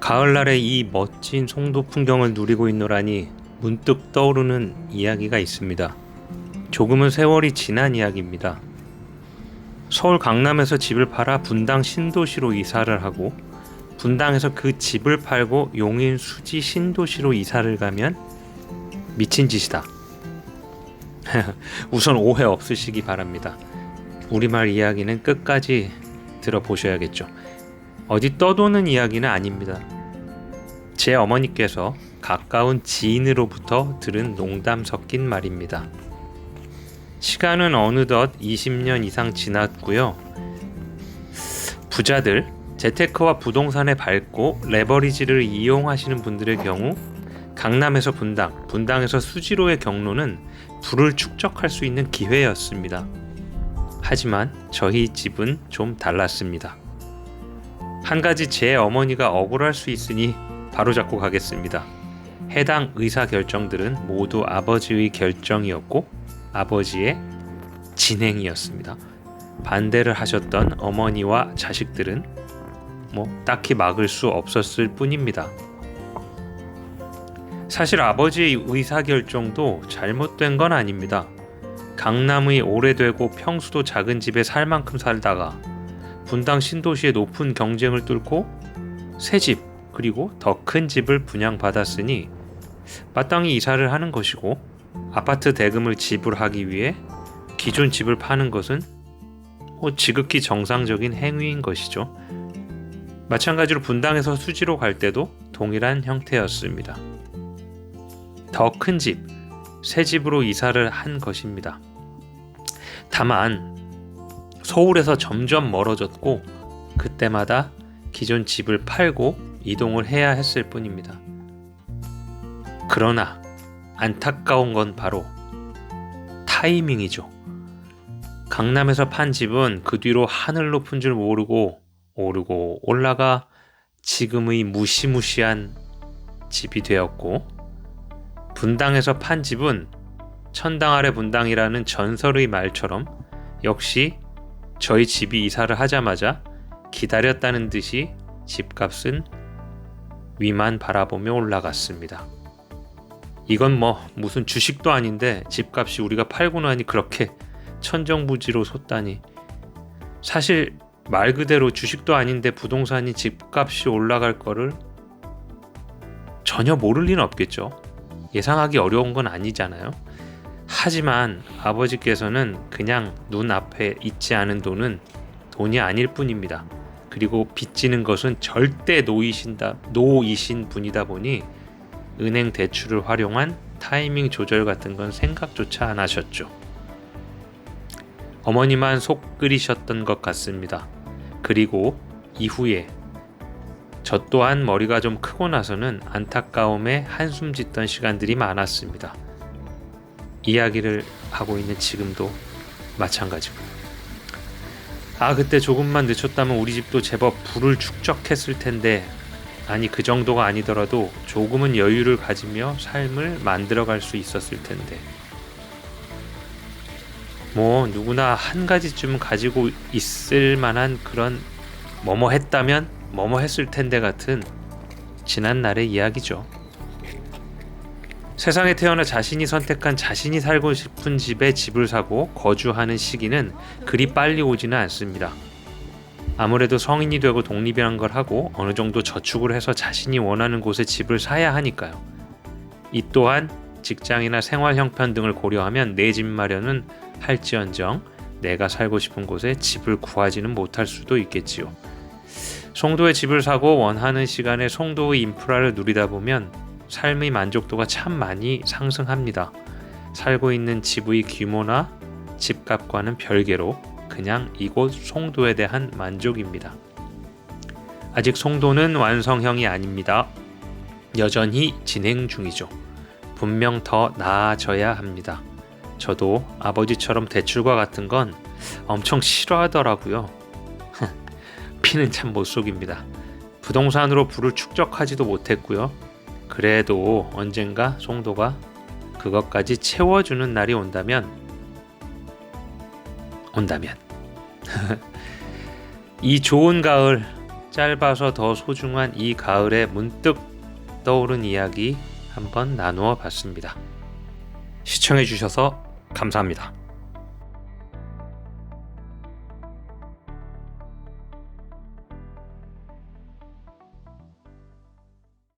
가을날의 이 멋진 송도 풍경을 누리고 있노라니 문득 떠오르는 이야기가 있습니다. 조금은 세월이 지난 이야기입니다. 서울 강남에서 집을 팔아 분당 신도시로 이사를 하고, 분당에서 그 집을 팔고 용인 수지 신도시로 이사를 가면 미친 짓이다. 우선 오해 없으시기 바랍니다. 우리말 이야기는 끝까지 들어보셔야겠죠. 어디 떠도는 이야기는 아닙니다. 제 어머니께서 가까운 지인으로부터 들은 농담 섞인 말입니다. 시간은 어느덧 20년 이상 지났고요. 부자들, 재테크와 부동산에 밟고 레버리지를 이용하시는 분들의 경우 강남에서 분당, 분당에서 수지로의 경로는 부를 축적할 수 있는 기회였습니다. 하지만 저희 집은 좀 달랐습니다. 한 가지 제 어머니가 억울할 수 있으니 바로잡고 가겠습니다. 해당 의사결정들은 모두 아버지의 결정이었고 아버지의 진행이었습니다. 반대를 하셨던 어머니와 자식들은 딱히 막을 수 없었을 뿐입니다. 사실 아버지의 의사결정도 잘못된 건 아닙니다. 강남의 오래되고 평수도 작은 집에 살 만큼 살다가 분당 신도시의 높은 경쟁을 뚫고 새 집 그리고 더 큰 집을 분양받았으니 마땅히 이사를 하는 것이고, 아파트 대금을 지불하기 위해 기존 집을 파는 것은 지극히 정상적인 행위인 것이죠. 마찬가지로 분당에서 수지로 갈 때도 동일한 형태였습니다. 더 큰 집, 새 집으로 이사를 한 것입니다. 다만 서울에서 점점 멀어졌고 그때마다 기존 집을 팔고 이동을 해야 했을 뿐입니다. 그러나 안타까운 건 바로 타이밍이죠. 강남에서 판 집은 그 뒤로 하늘 높은 줄 모르고 오르고 올라가 지금의 무시무시한 집이 되었고, 분당에서 판 집은 천당 아래 분당이라는 전설의 말처럼 역시 저희 집이 이사를 하자마자 기다렸다는 듯이 집값은 위만 바라보며 올라갔습니다. 이건 무슨 주식도 아닌데 집값이 우리가 팔고 나니 그렇게 천정부지로 솟다니. 사실 말 그대로 주식도 아닌데 부동산이 집값이 올라갈 거를 전혀 모를 리는 없겠죠. 예상하기 어려운 건 아니잖아요. 하지만 아버지께서는 그냥 눈앞에 있지 않은 돈이 아닐 뿐입니다. 그리고 빚지는 것은 절대 노이신 분이다 보니 은행 대출을 활용한 타이밍 조절 같은 건 생각조차 안 하셨죠. 어머니만 속 끓이셨던 것 같습니다. 그리고 이후에 저 또한 머리가 좀 크고 나서는 안타까움에 한숨 짓던 시간들이 많았습니다. 이야기를 하고 있는 지금도 마찬가지고. 그때 조금만 늦췄다면 우리 집도 제법 부를 축적했을 텐데, 아니 그 정도가 아니더라도 조금은 여유를 가지며 삶을 만들어갈 수 있었을 텐데. 누구나 한 가지쯤 가지고 있을 만한 그런 뭐뭐 했다면 뭐뭐 했을 텐데 같은 지난 날의 이야기죠. 세상에 태어나 자신이 선택한 자신이 살고 싶은 집에 집을 사고 거주하는 시기는 그리 빨리 오지는 않습니다. 아무래도 성인이 되고 독립이란 걸 하고 어느 정도 저축을 해서 자신이 원하는 곳에 집을 사야 하니까요. 이 또한 직장이나 생활 형편 등을 고려하면 내 집 마련은 할지언정 내가 살고 싶은 곳에 집을 구하지는 못할 수도 있겠지요. 송도에 집을 사고 원하는 시간에 송도의 인프라를 누리다 보면 삶의 만족도가 참 많이 상승합니다. 살고 있는 집의 규모나 집값과는 별개로 그냥 이곳 송도에 대한 만족입니다. 아직 송도는 완성형이 아닙니다. 여전히 진행 중이죠. 분명 더 나아져야 합니다. 저도 아버지처럼 대출과 같은 건 엄청 싫어하더라고요. 피는 참 못 속입니다. 부동산으로 부를 축적하지도 못했고요. 그래도 언젠가 송도가 그것까지 채워주는 날이 온다면 이 좋은 가을 짧아서 더 소중한 이 가을에 문득 떠오른 이야기 한번 나누어 봤습니다. 시청해 주셔서 감사합니다.